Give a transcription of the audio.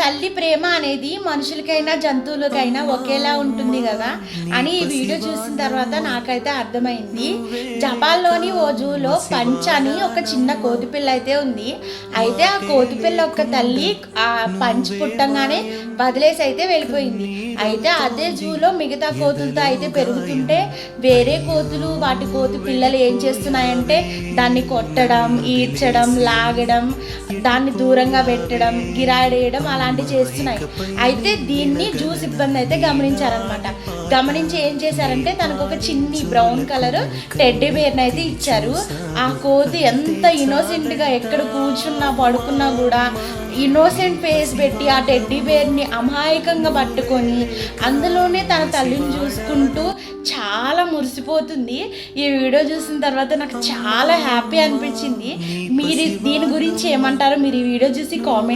తల్లి ప్రేమ అనేది మనుషులకైనా జంతువులకైనా ఒకేలా ఉంటుంది కదా అని ఈ వీడియో చూసిన తర్వాత నాకైతే అర్థమైంది. జపాన్లోని ఓ జూలో పంచ్ అని ఒక చిన్న కోతిపిల్ల అయితే ఉంది. అయితే ఆ కోతిపిల్ల ఒక తల్లి ఆ పంచ్ పుట్టంగానే వదిలేసి అయితే వెళ్ళిపోయింది. అయితే అదే జూలో మిగతా కోతులతో అయితే పెరుగుతుంటే వేరే కోతులు వాటి కోతి పిల్లలు ఏం చేస్తున్నాయంటే దాన్ని కొట్టడం, ఈడ్చడం, లాగడం, దాన్ని దూరంగా పెట్టడం, గిరాడేయడం అలాంటివి చేస్తున్నాయి. అయితే దీన్ని జూ సిబ్బంది అయితే గమనించారనమాట. గమనించి ఏం చేశారంటే తనకు ఒక చిన్ని బ్రౌన్ కలర్ టెడ్డీ బేర్ని అయితే ఇచ్చారు. ఆ కోతి ఎంత ఇన్నోసెంట్గా ఎక్కడ కూర్చున్నా పడుకున్నా కూడా ఇన్నోసెంట్ ఫేస్ పెట్టి ఆ టెడ్డీ బేర్ని అమాయకంగా పట్టుకొని అందులోనే తన తల్లిని చూసుకుంటూ చాలా మురిసిపోతుంది. ఈ వీడియో చూసిన తర్వాత నాకు చాలా హ్యాపీ అనిపించింది. మీరు దీని గురించి ఏమంటారో మీరు ఈ వీడియో చూసి కామెంట్